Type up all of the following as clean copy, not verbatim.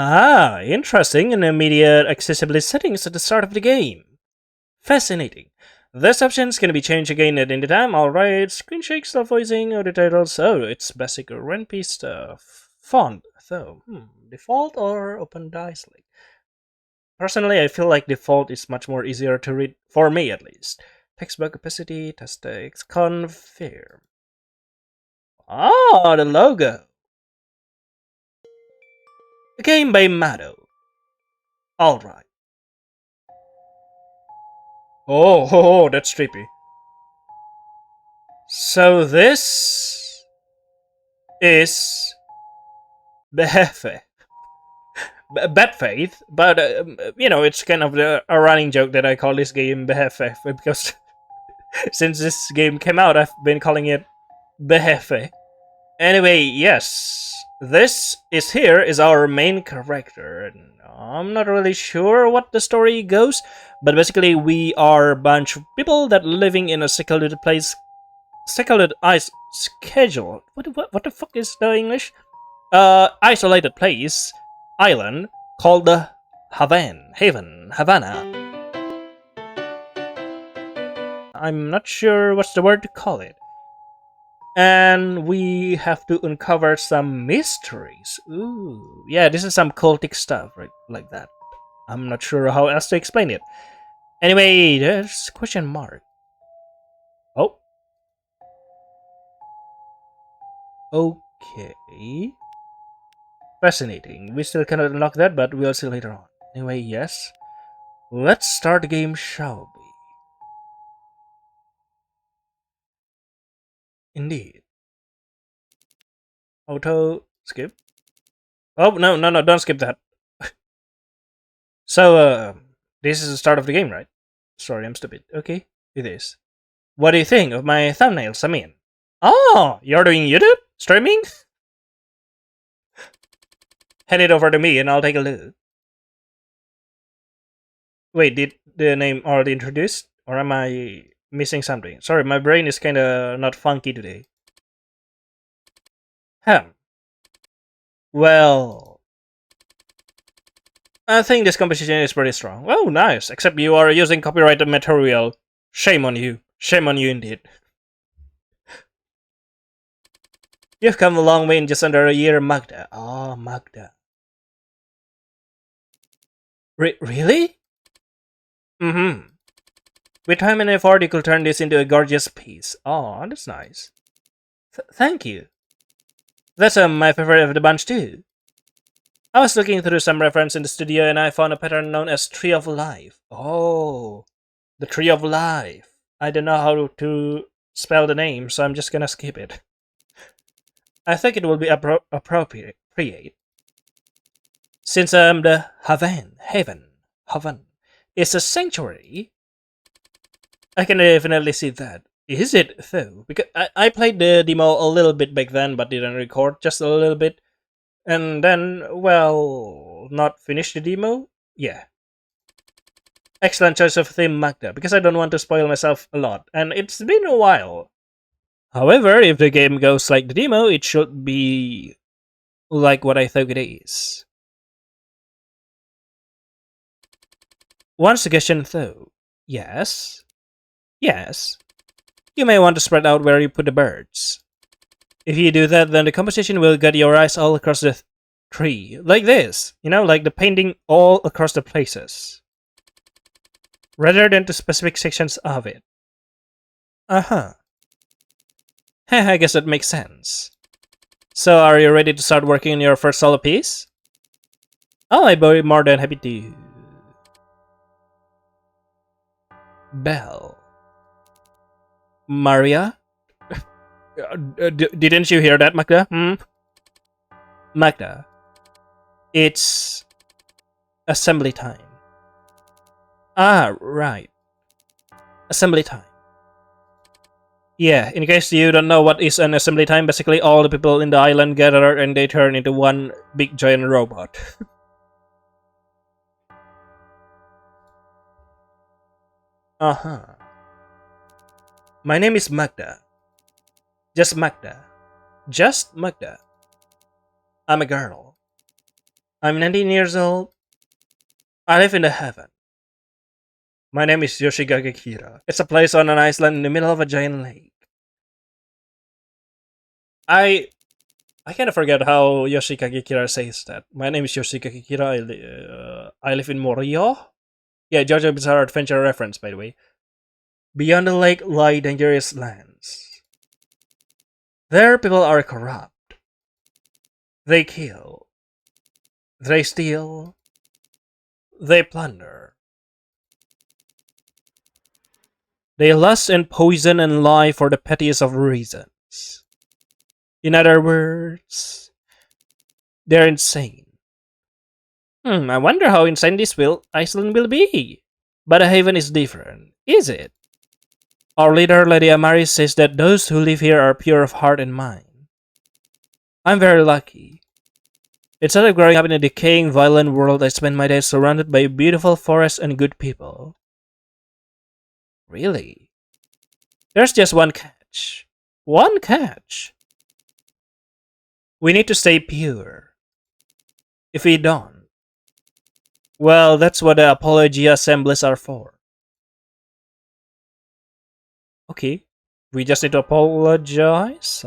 Ah, interesting. And immediate accessibility settings at the start of the game. Fascinating. This options can be changed again at any time. Alright, screen shake, self voicing, or the titles. Oh, it's basic RNP stuff. Font, though. Default or open dice link? Personally, I feel like default is much more easier to read, for me at least. Text bar capacity, test text, confirm. Ah, the logo. A game by Mado. Alright. Oh, that's trippy. So this is Behefe. Bad faith, but it's kind of a running joke that I call this game Behefe because since this game came out, I've been calling it Behefe. Anyway, yes, this is our main character, and I'm not really sure what the story goes, but basically we are a bunch of people that living in a secluded place, secluded ice schedule. What the fuck is the English? Isolated place, island called the Havana. I'm not sure what's the word to call it. And we have to uncover some mysteries. Ooh, yeah, this is some cultic stuff, right? Like that. I'm not sure how else to explain it. Anyway, there's question mark. Oh. Okay. Fascinating. We still cannot unlock that, but we'll see later on. Anyway, yes. Let's start the game, shall we? Indeed. Auto skip. Oh, no, don't skip that. So, this is the start of the game, right? Sorry, I'm stupid. Okay, it is. What do you think of my thumbnails? I mean, oh, you're doing YouTube streaming? Hand it over to me and I'll take a look. Wait, did the name already introduced? Or am I missing something? Sorry, my brain is kinda not funky today. Well, I think this composition is pretty strong. Oh, nice. Except you are using copyrighted material. Shame on you. Shame on you indeed. You've come a long way in just under a year, Magda. Oh, Magda. Really? Mm-hmm. With time and effort, you could turn this into a gorgeous piece. Oh, that's nice. Thank you. That's my favorite of the bunch too. I was looking through some reference in the studio and I found a pattern known as Tree of Life. Oh, the Tree of Life. I don't know how to spell the name, so I'm just gonna skip it. I think it will be appropriate. Since the Haven, is a sanctuary, I can definitely see that. Is it though? Because I played the demo a little bit back then, but didn't record, just a little bit. And then, well, not finish the demo? Yeah. Excellent choice of theme, Magda, because I don't want to spoil myself a lot, and it's been a while. However, if the game goes like the demo, it should be like what I thought it is. One suggestion though. Yes. You may want to spread out where you put the birds. If you do that, then the composition will get your eyes all across the tree. Like this. Like the painting all across the places. Rather than to specific sections of it. Uh-huh. I guess that makes sense. So, are you ready to start working on your first solo piece? Oh, I'd be more than happy to. Belle. Maria? Didn't you hear that, Magda? Magda. It's assembly time. Ah, right. Assembly time. Yeah, in case you don't know what is an assembly time, basically all the people in the island gather and they turn into one big giant robot. Uh-huh. My name is Magda. Just Magda. I'm a girl. I'm 19 years old. I live in the heaven. My name is Yoshigage Kira. It's a place on an island in the middle of a giant lake. I I kind of forget how Yoshikage Kira says that. My name is Yoshikage Kira. I live in Morio. Yeah, JoJo Bizarre Adventure reference, by the way. Beyond the lake lie dangerous lands. There, people are corrupt. They kill. They steal. They plunder. They lust and poison and lie for the pettiest of reasons. In other words, they're insane. I wonder how insane Iceland will be. But a haven is different, is it? Our leader, Lady Amari, says that those who live here are pure of heart and mind. I'm very lucky. Instead of growing up in a decaying, violent world, I spend my days surrounded by beautiful forests and good people. Really? There's just one catch. One catch. We need to stay pure. If we don't, well, that's what the apology assemblies are for. Okay, we just need to apologize.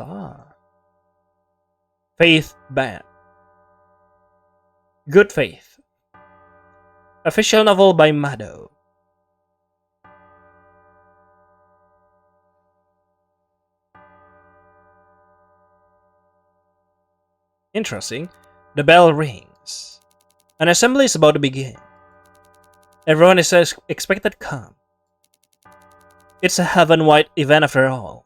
Faith bad. Good Faith. Official novel by Mado. Interesting. The bell rings. An assembly is about to begin. Everyone is expected calm. It's a heaven-wide event after all.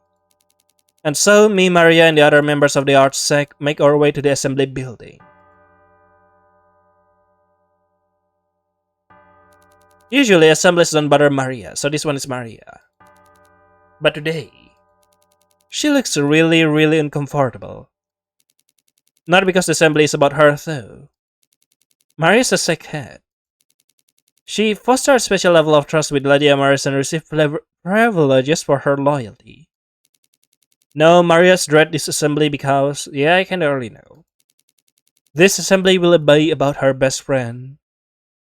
And so, me, Maria, and the other members of the Arts Sec make our way to the assembly building. Usually, assemblies don't bother Maria, so this one is Maria. But today, she looks really, really uncomfortable. Not because the assembly is about her, though. Maria's a Sec head. She fostered a special level of trust with Lady Amaris and received privileges for her loyalty. No, Maria's dread this assembly because, yeah, I kinda already know. This assembly will be about her best friend,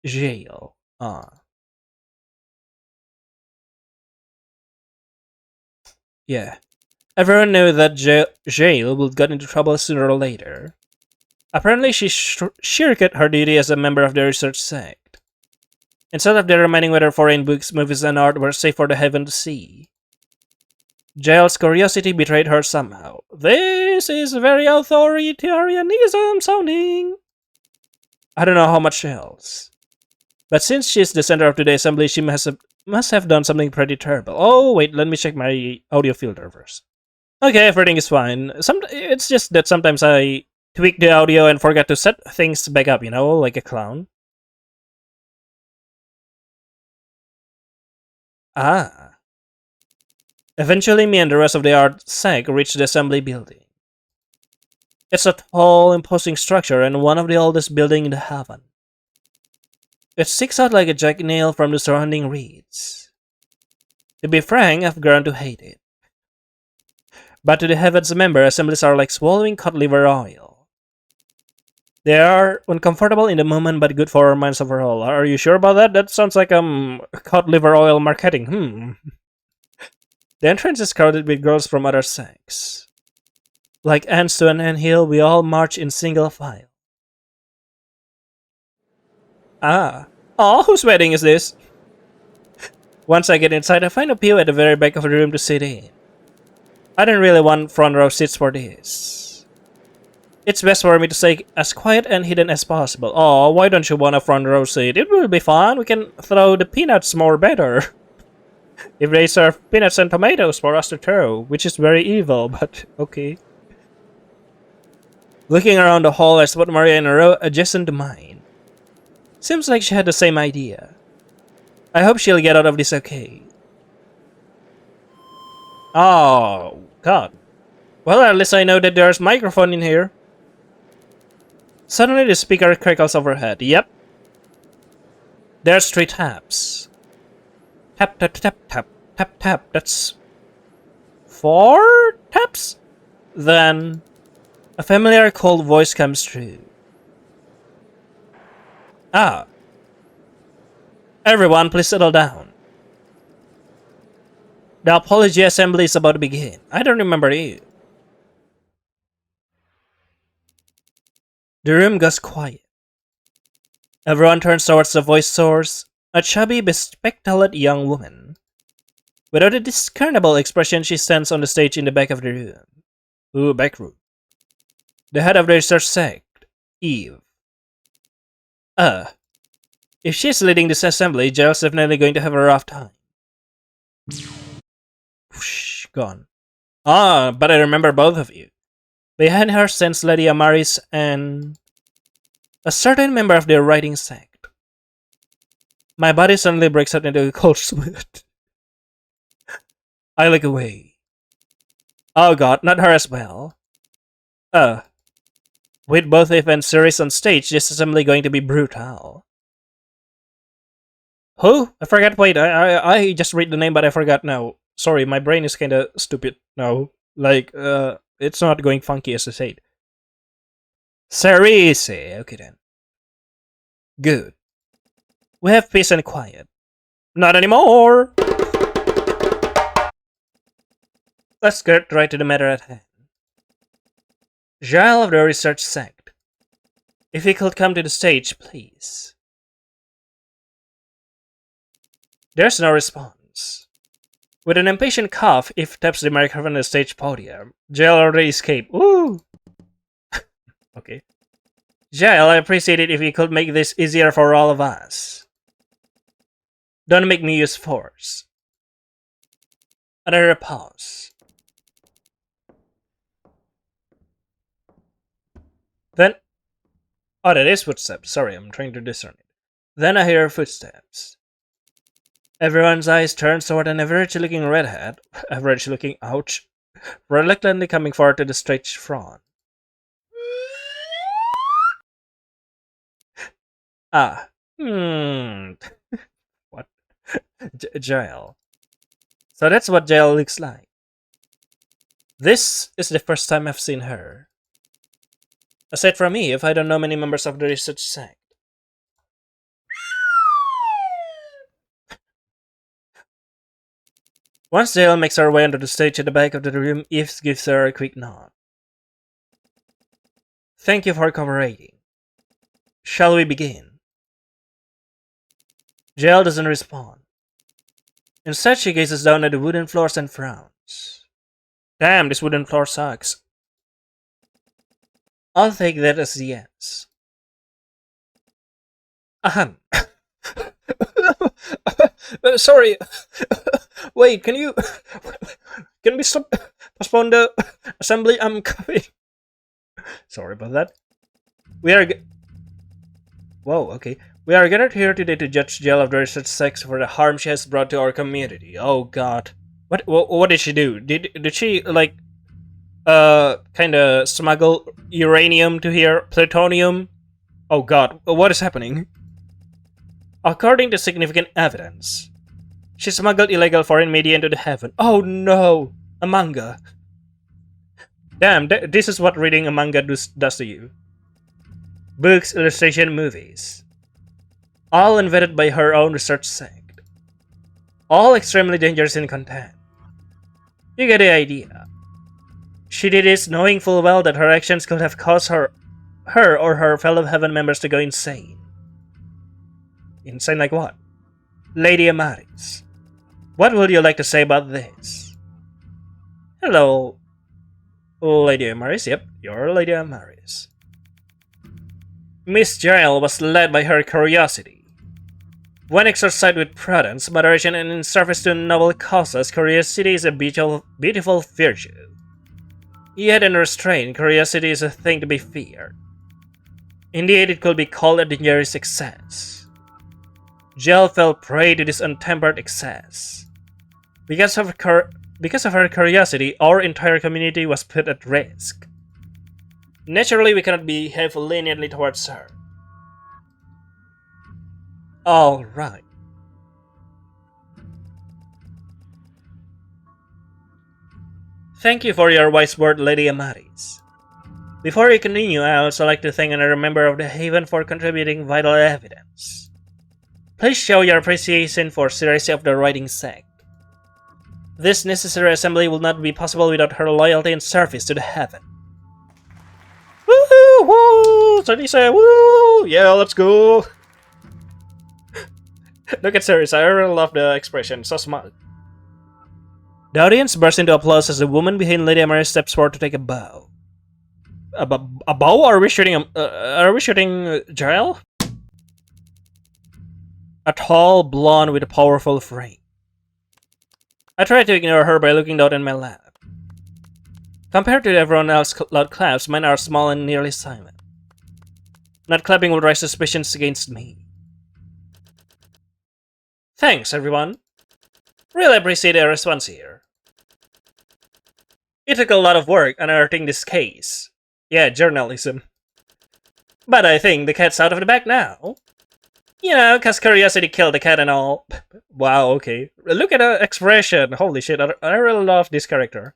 Jail. Yeah. Everyone knew that Jail would get into trouble sooner or later. Apparently, she shirked her duty as a member of the research sect. Instead of determining whether foreign books, movies, and art were safe for the heaven to see, Jail's curiosity betrayed her somehow. This is very authoritarianism sounding. I don't know how much else. But since she's the center of today's assembly, she must have done something pretty terrible. Oh, wait, let me check my audio filter first. Okay, everything is fine. It's just that sometimes I tweak the audio and forget to set things back up, like a clown. Eventually, me and the rest of the art sec reached the assembly building. It's a tall, imposing structure and one of the oldest buildings in the heaven. It sticks out like a jacknail from the surrounding reeds. To be frank, I've grown to hate it. But to the heaven's member, assemblies are like swallowing cod liver oil. They are uncomfortable in the moment, but good for our minds overall. Are you sure about that? That sounds like cod liver oil marketing. The entrance is crowded with girls from other sects. Like ants to an anthill, we all march in single file. Whose wedding is this? Once I get inside, I find a pew at the very back of the room to sit in. I don't really want front row seats for this. It's best for me to stay as quiet and hidden as possible. Oh, why don't you want a front row seat? It will be fun. We can throw the peanuts more better. If they serve peanuts and tomatoes for us to throw, which is very evil, but okay. Looking around the hall, I spot Maria in a row adjacent to mine. Seems like she had the same idea. I hope she'll get out of this okay. Oh, God. Well, at least I know that there's a microphone in here. Suddenly the speaker crackles overhead. Yep. There's 3 taps. Tap, tap, tap, tap, tap, tap. That's 4 taps? Then a familiar cold voice comes through. Ah, everyone, please settle down. The apology assembly is about to begin. I don't remember you. The room goes quiet. Everyone turns towards the voice source, a chubby, bespectacled young woman. Without a discernible expression, she stands on the stage in the back of the room. Ooh, back room. The head of the research sect, Eve. If she's leading this assembly, Giles definitely going to have a rough time. Whoosh, gone. Ah, but I remember both of you. Behind her stands Lady Amaris and a certain member of their writing sect. My body suddenly breaks out into a cold sweat. I look away. Oh god, not her as well. With both Eve and Ceres on stage, this assembly going to be brutal. Who? I forgot. Wait, I just read the name, but I forgot now. Sorry, my brain is kind of stupid now. Like, it's not going funky as I said. Ceres. Okay then. Good. We have peace and quiet. Not anymore. Let's get right to the matter at hand. Giles of the research sect. If he could come to the stage, please. There's no response. With an impatient cough, Eve taps the microphone on the stage podium. Giles already escaped. Woo! Okay. Giles, I appreciate it if you could make this easier for all of us. Don't make me use force. Another pause. Then... Oh, that is footsteps. Sorry, I'm trying to discern it. Then I hear footsteps. Everyone's eyes turn toward an average-looking redhead, average-looking, ouch, reluctantly coming forward to the stage front. What? Giles. So that's what Giles looks like. This is the first time I've seen her. Aside from me, if I don't know many members of the research sect. Once Giles makes her way onto the stage at the back of the room, Eve gives her a quick nod. Thank you for cooperating. Shall we begin? Giles doesn't respond. Instead, she gazes down at the wooden floors and frowns. Damn, this wooden floor sucks. I'll take that as a yes. Ahem. Sorry. Wait, can we stop postpone the assembly? I'm coming. Sorry about that. Whoa, okay. We are gathered here today to judge Giles of the research sect for the harm she has brought to our community. Oh god. What did she do? Did she like kinda smuggle uranium to here? Plutonium? Oh god, what is happening? According to significant evidence, she smuggled illegal foreign media into the heaven. Oh no! A manga. Damn, this is what reading a manga does to you. Books, illustration, movies. All invented by her own research sect. All extremely dangerous in content. You get the idea. She did this knowing full well that her actions could have caused her or her fellow heaven members to go insane. Insane like what? Lady Amaris. What would you like to say about this? Hello, Lady Amaris. Yep, you're Lady Amaris. Miss Giles was led by her curiosity. When exercised with prudence, moderation, and in service to noble causes, curiosity is a beautiful virtue. Yet in restraint, curiosity is a thing to be feared. Indeed, it could be called a dangerous excess. Giles fell prey to this untempered excess. Because of her curiosity, our entire community was put at risk. Naturally, we cannot behave leniently towards her. Alright. Thank you for your wise word, Lady Amaris. Before we continue, I also like to thank another member of the Haven for contributing vital evidence. Please show your appreciation for Circe of the Riding Sect. This necessary assembly will not be possible without her loyalty and service to the Heaven. Woohoo! Woo! Circe, woo! Yeah, let's go! Look at Circe, I really love the expression, so smart. The audience bursts into applause as the woman behind Lady Amaris steps forward to take a bow. A bow? Are we shooting Jael? A tall blonde with a powerful frame. I try to ignore her by looking down in my lap. Compared to everyone else's loud claps, mine are small and nearly silent. Not clapping will raise suspicions against me. Thanks, everyone. Really appreciate the response here. It took a lot of work unearthing this case. Yeah, journalism. But I think the cat's out of the bag now. You know, 'cause curiosity killed the cat and all. Wow, okay. Look at the expression. Holy shit, I really love this character.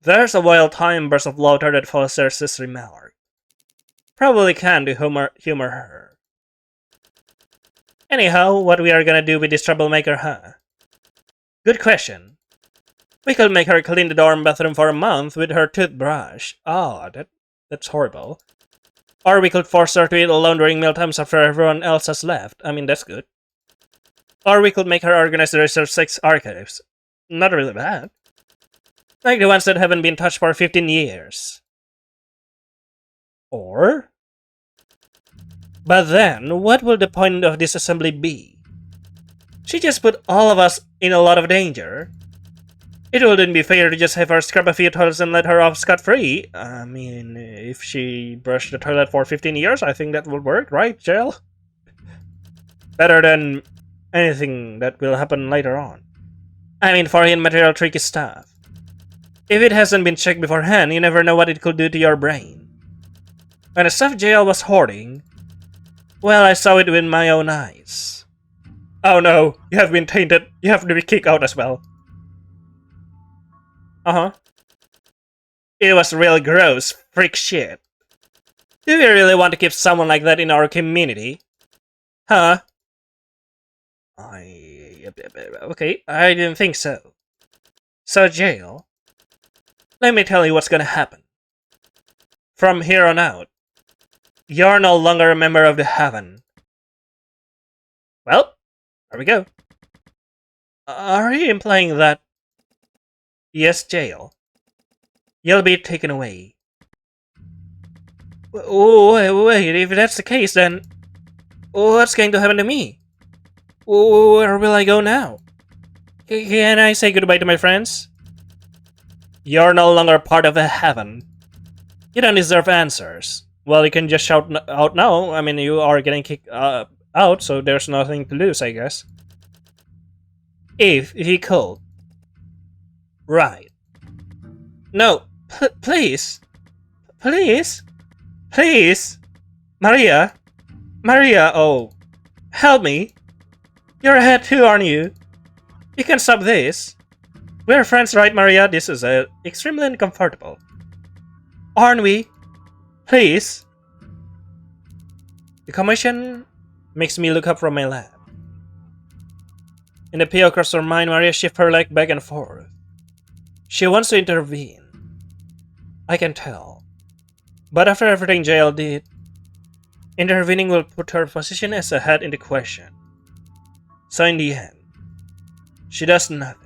There's a wild time burst of laughter that follows Cersei's remark. Probably can to humor her. Anyhow, what we are gonna do with this troublemaker, huh? Good question. We could make her clean the dorm bathroom for a month with her toothbrush. Oh, that's horrible. Or we could force her to eat alone during mealtimes after everyone else has left. I mean, that's good. Or we could make her organize the Research 6 archives. Not really bad. Like the ones that haven't been touched for 15 years. Or? But then, what will the point of this assembly be? She just put all of us in a lot of danger. It wouldn't be fair to just have her scrub a few toilets and let her off scot-free. I mean, if she brushed the toilet for 15 years, I think that would work, right, Jael? Better than anything that will happen later on. I mean, foreign material tricky stuff. If it hasn't been checked beforehand, you never know what it could do to your brain. And the stuff Jael was hoarding, well, I saw it with my own eyes. Oh no, you have been tainted. You have to be kicked out as well. Uh-huh. It was real gross, freak shit. Do we really want to keep someone like that in our community? Huh? Okay, I didn't think so. So, Jael, let me tell you what's gonna happen. From here on out, you're no longer a member of the Heaven. Well, there we go. Are you implying that? Yes, Jael. You'll be taken away. Wait, if that's the case, then what's going to happen to me? Where will I go now? Can I say goodbye to my friends? You're no longer part of the Heaven. You don't deserve answers. Well, you can just shout out now. I mean, you are getting kicked out, so there's nothing to lose, I guess. If he could. Right. No, please. Please. Please. Maria. Maria, oh. Help me. You're ahead too, aren't you? You can stop this. We're friends, right, Maria? This is extremely uncomfortable. Aren't we? Please. The commotion makes me look up from my lap. In the pale across her mind, Maria shifts her leg back and forth. She wants to intervene. I can tell. But after everything Jael did, intervening will put her position as a head into question. So in the end, she does nothing.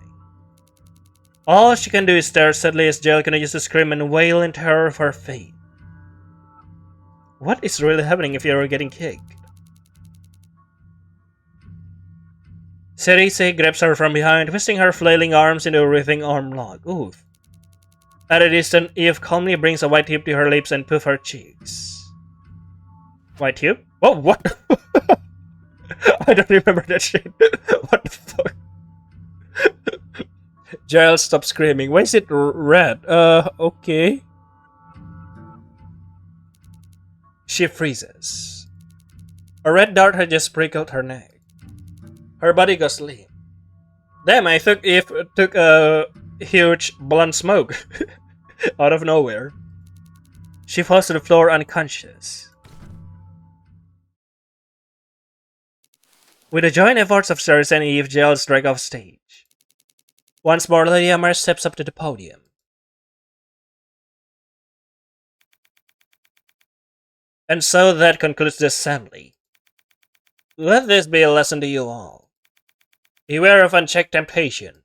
All she can do is stare sadly as Jael continues to scream and wail in terror of her fate. What is really happening if you're getting kicked? Cerise grabs her from behind, twisting her flailing arms into a writhing arm lock. Oof. At a distance, Eve calmly brings a white tube to her lips and puffs her cheeks. White tube? Oh, what? I don't remember that shit. What the fuck? Giles, stop screaming. Why is it red? Okay. She freezes. A red dart had just prickled her neck. Her body goes limp. Damn, I took a huge blunt smoke out of nowhere. She falls to the floor unconscious. With the joint efforts of Ceres and Eve, Giles strike off stage. Once more, Lady Amar steps up to the podium. And so that concludes the assembly. Let this be a lesson to you all. Beware of unchecked temptation.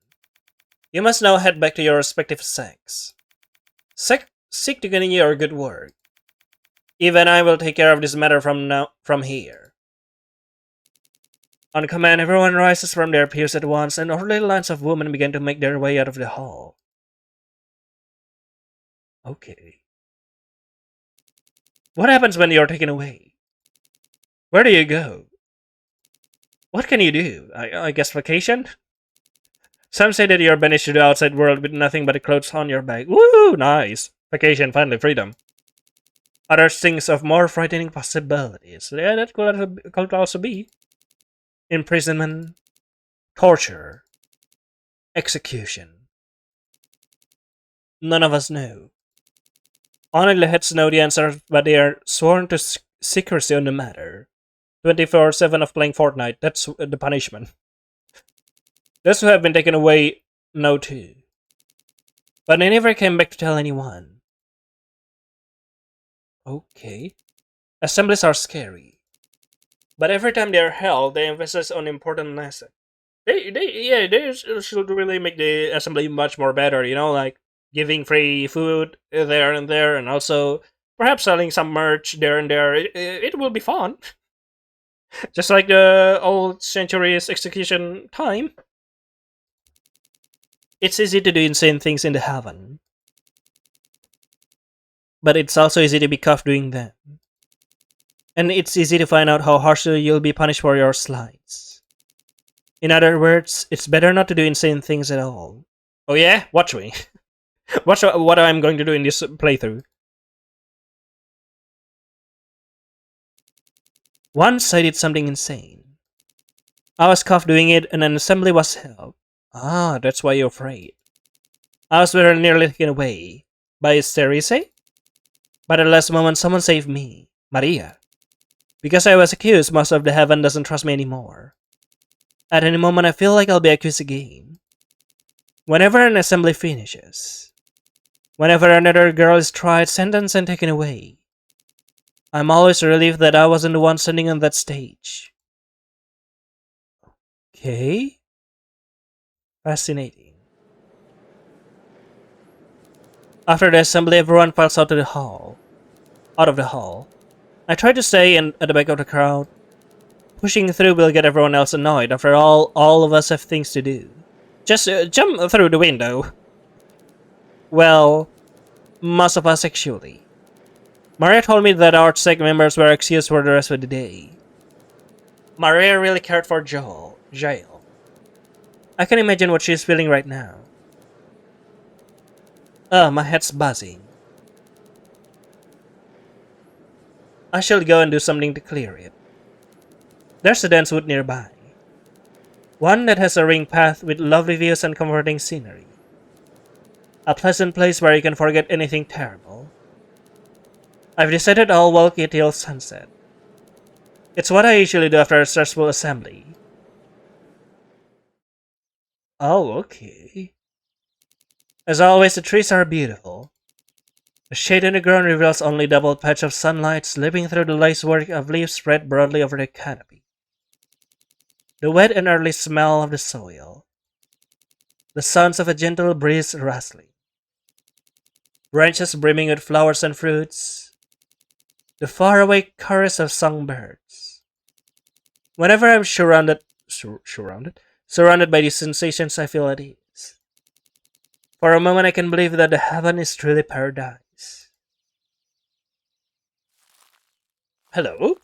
You must now head back to your respective sects. Seek to continue your good work. Even I will take care of this matter from here. On command, everyone rises from their pews at once, and orderly lines of women begin to make their way out of the hall. Okay. What happens when you're taken away? Where do you go? What can you do? I guess vacation? Some say that you're banished to the outside world with nothing but clothes on your back. Woo! Nice! Vacation, finally, freedom. Others think of more frightening possibilities. Yeah, that could also be. Imprisonment, torture, execution. None of us know. Only the heads know the answer, but they are sworn to secrecy on the matter. 24/7 of playing Fortnite, that's the punishment. Those who have been taken away know too. But they never came back to tell anyone. Okay. Assemblies are scary. But every time they're held, they emphasize on important lessons. They should really make the assembly much more better, like giving free food there and there, and also perhaps selling some merch there and there. It will be fun. Just like the old centuries execution time. It's easy to do insane things in the heaven. But it's also easy to be cuffed doing them. And it's easy to find out how harshly you'll be punished for your slides. In other words, it's better not to do insane things at all. Oh yeah? Watch me. Watch what I'm going to do in this playthrough. Once I did something insane. I was cuffed doing it and an assembly was held. Ah, that's why you're afraid. I was very nearly taken away. By Terrorose? But at the last moment someone saved me. Maria. Because I was accused, most of the heaven doesn't trust me anymore. At any moment I feel like I'll be accused again. Whenever an assembly finishes. Whenever another girl is tried, sentenced, and taken away. I'm always relieved that I wasn't the one standing on that stage. Okay. Fascinating. After the assembly, everyone files out of the hall. I try to stay at the back of the crowd. Pushing through will get everyone else annoyed. After all of us have things to do. Just jump through the window. Well, most of us actually. Maria told me that our sect members were excused for the rest of the day. Maria really cared for Jail. I can imagine what she's feeling right now. My head's buzzing. I shall go and do something to clear it. There's a dance wood nearby. One that has a ring path with lovely views and comforting scenery. A pleasant place where you can forget anything terrible. I've decided I'll walk it till sunset. It's what I usually do after a stressful assembly. Oh, okay. As always, the trees are beautiful. The shade on the ground reveals only double patch of sunlight slipping through the lacework of leaves spread broadly over the canopy. The wet and early smell of the soil. The sounds of a gentle breeze rustling. Branches brimming with flowers and fruits. The faraway chorus of songbirds. Whenever I'm surrounded by these sensations, I feel at ease. For a moment I can believe that the heaven is truly paradise. Hello?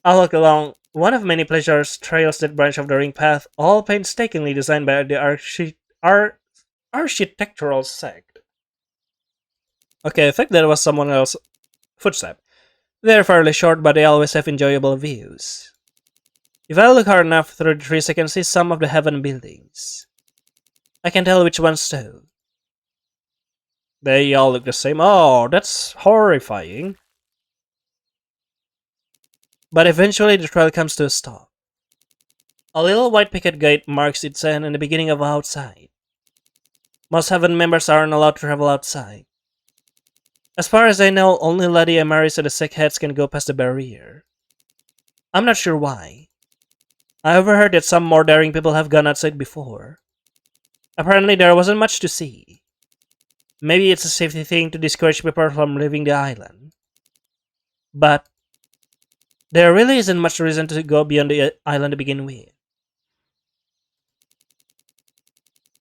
I walk along one of many pleasure trails that branch off the ring path, all painstakingly designed by the architectural sect. Okay, I think that was someone else's footstep. They're fairly short, but they always have enjoyable views. If I look hard enough through the trees, I can see some of the heaven buildings. I can tell which ones though. They all look the same. Oh, that's horrifying. But eventually the trail comes to a stop. A little white picket gate marks its end and the beginning of outside. Most heaven members aren't allowed to travel outside. As far as I know, only Lady Amaris and the sick heads can go past the barrier. I'm not sure why. I overheard that some more daring people have gone outside before. Apparently there wasn't much to see. Maybe it's a safety thing to discourage people from leaving the island. But there really isn't much reason to go beyond the island to begin with.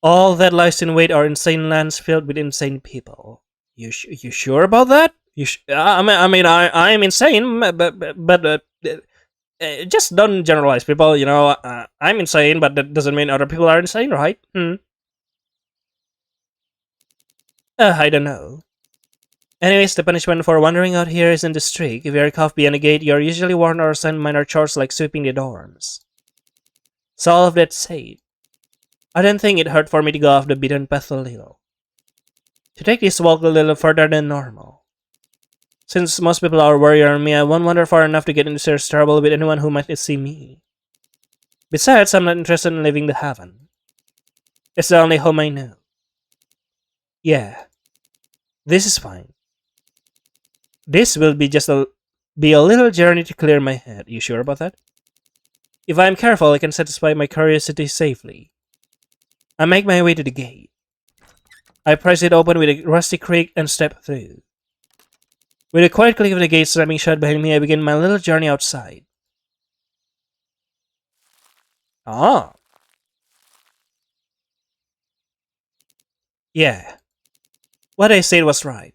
All that lies in wait are insane lands filled with insane people. You sure about that? I am insane, but just don't generalize people. I'm insane, but that doesn't mean other people are insane, right? I don't know. Anyways, the punishment for wandering out here isn't the strict. If you're caught beyond a gate, you're usually warned or assigned minor chores like sweeping the dorms. So all of that said, I don't think it hurt for me to go off the beaten path a little. To take this walk a little further than normal. Since most people are worried on me, I won't wander far enough to get into serious trouble with anyone who might see me. Besides, I'm not interested in leaving the haven. It's the only home I know. Yeah, this is fine. This will be a little journey to clear my head. You sure about that? If I'm careful, I can satisfy my curiosity safely. I make my way to the gate. I press it open with a rusty creak and step through. With a quiet click of the gate slamming shut behind me, I begin my little journey outside. Ah. Yeah. What I said was right.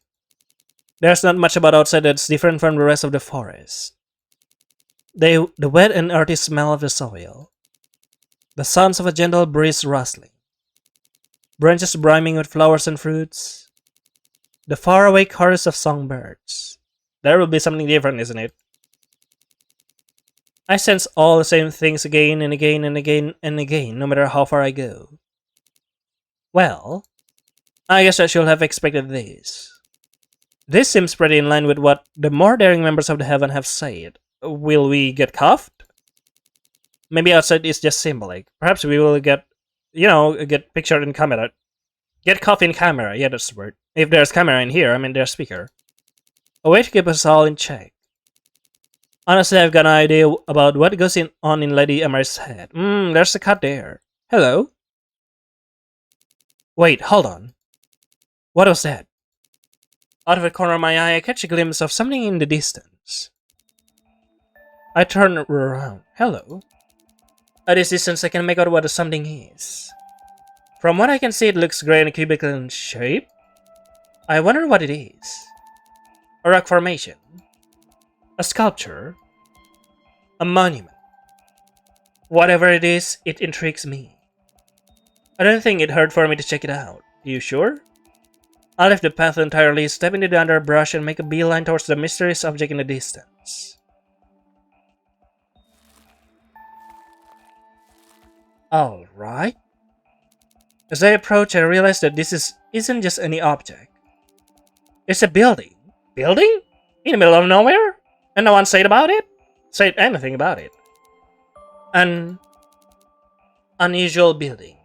There's not much about outside that's different from the rest of the forest. The wet and earthy smell of the soil. The sounds of a gentle breeze rustling. Branches brimming with flowers and fruits. The faraway chorus of songbirds. There will be something different, isn't it? I sense all the same things again and again and again and again, no matter how far I go. Well, I guess I should have expected this. This seems pretty in line with what the more daring members of the Heaven have said. Will we get cuffed? Maybe outside is just symbolic. Perhaps we will get pictured in camera. Get cuffed in camera, yeah, that's the word. If there's camera in here, I mean there's speaker. A way to keep us all in check. Honestly, I've got an idea about what goes on in Lady Emery's head. There's a cat there. Hello? Wait, hold on. What was that? Out of the corner of my eye, I catch a glimpse of something in the distance. I turn around. Hello? At this distance, I can make out what the something is. From what I can see, it looks gray and cubical in shape. I wonder what it is. A rock formation. A sculpture. A monument. Whatever it is, it intrigues me. I don't think it hurt for me to check it out. You sure? I left the path entirely, step into the underbrush, and make a beeline towards the mysterious object in the distance. Alright. As I approach, I realize that this isn't just any object. It's a building. Building? In the middle of nowhere? And no one said anything about it. An unusual building.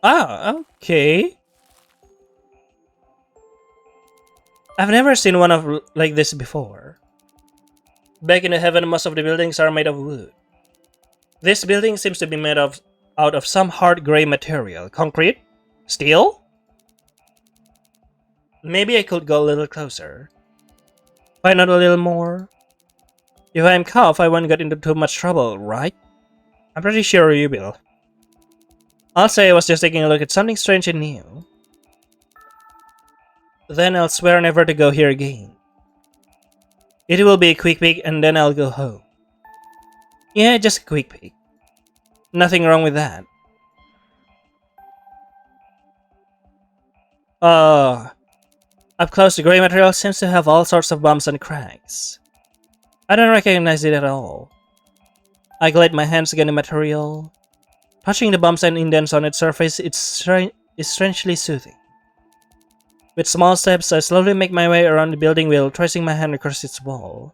Okay. I've never seen one like this before. Back in the heaven, most of the buildings are made of wood. This building seems to be made out of some hard gray material. Concrete? Steel? Maybe I could go a little closer. Find out a little more. If I'm cuffed, I won't get into too much trouble, right? I'm pretty sure you will. I'll say I was just taking a look at something strange and new. Then I'll swear never to go here again. It will be a quick peek and then I'll go home. Yeah, just a quick peek. Nothing wrong with that. Up close, the gray material seems to have all sorts of bumps and cracks. I don't recognize it at all. I glide my hands against the material. Touching the bumps and indents on its surface, is strangely soothing. With small steps, I slowly make my way around the building while tracing my hand across its wall.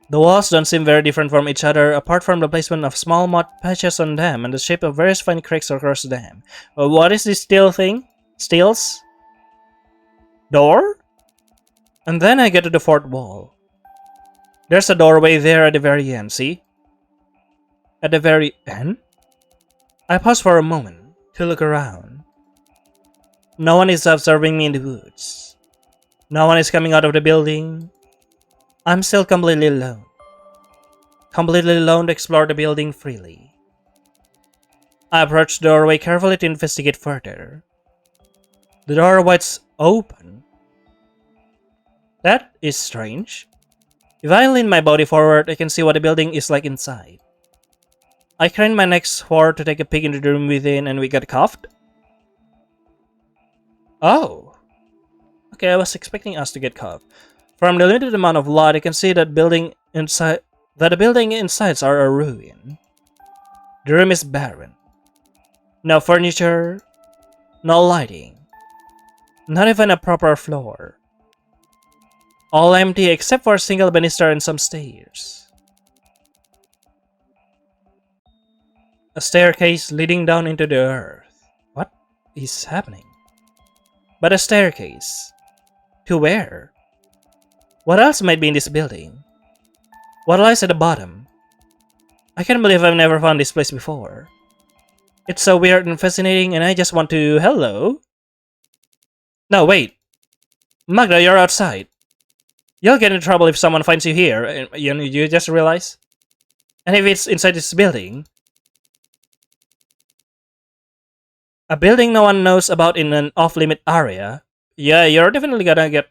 The walls don't seem very different from each other, apart from the placement of small mud patches on them and the shape of various fine cracks across them. What is this steel thing? Steels? Door? And then I get to the fourth wall. There's a doorway there at the very end, see? At the very end? I pause for a moment to look around. No one is observing me in the woods. No one is coming out of the building. I'm still completely alone. Completely alone to explore the building freely. I approach the doorway carefully to investigate further. The door was open. That is strange. If I lean my body forward, I can see what the building is like inside. I crane my neck forward to take a peek into the room within, and we get cuffed. Oh. Okay, I was expecting us to get cuffed. From the limited amount of light, I can see that the building insides are a ruin. The room is barren. No furniture, no lighting, not even a proper floor. All empty except for a single banister and some stairs. A staircase leading down into the earth. What is happening? But a staircase. To where? What else might be in this building? What lies at the bottom? I can't believe I've never found this place before. It's so weird and fascinating, and I just want to... Hello? No, wait. Magda, you're outside. You'll get in trouble if someone finds you here, you just realize? And if it's inside this building... A building no one knows about in an off-limit area? Yeah, you're definitely gonna get...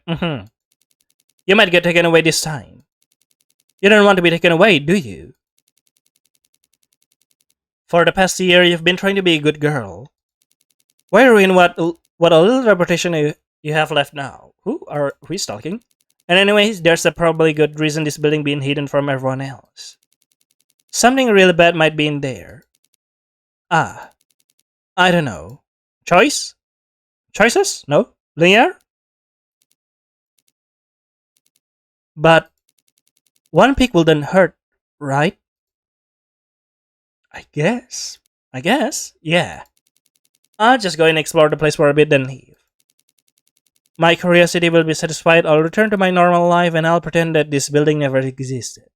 You might get taken away this time. You don't want to be taken away, do you? For the past year, you've been trying to be a good girl. Why ruin what a little reputation you have left now? Who is talking? And anyways, there's a probably good reason this building being hidden from everyone else. Something really bad might be in there. I don't know. Choices? No? Linear? But one peek wouldn't hurt, right? I guess, yeah. I'll just go and explore the place for a bit then leave. My curiosity will be satisfied, I'll return to my normal life and I'll pretend that this building never existed.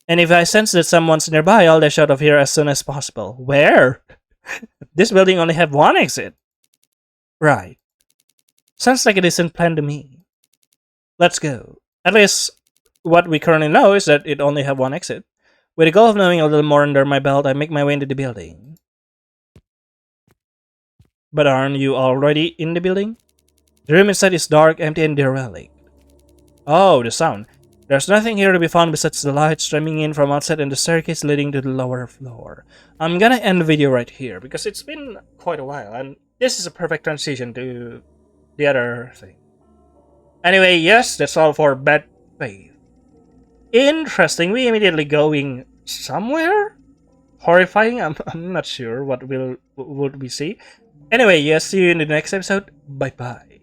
And if I sense that someone's nearby, I'll dash out of here as soon as possible. Where? This building only have one exit. Right. Sounds like a decent plan to me. Let's go. At least, what we currently know is that it only have one exit. With the goal of knowing a little more under my belt, I make my way into the building. But aren't you already in the building? The room inside is dark, empty, and derelict. Oh, the sound. There's nothing here to be found besides the light streaming in from outside and the staircase leading to the lower floor. I'm gonna end the video right here because it's been quite a while, and this is a perfect transition to the other thing. Anyway, yes, that's all for Bad Faith. Interesting, we immediately going somewhere? Horrifying? I'm not sure what would we see. Anyway, yes, see you in the next episode. Bye bye.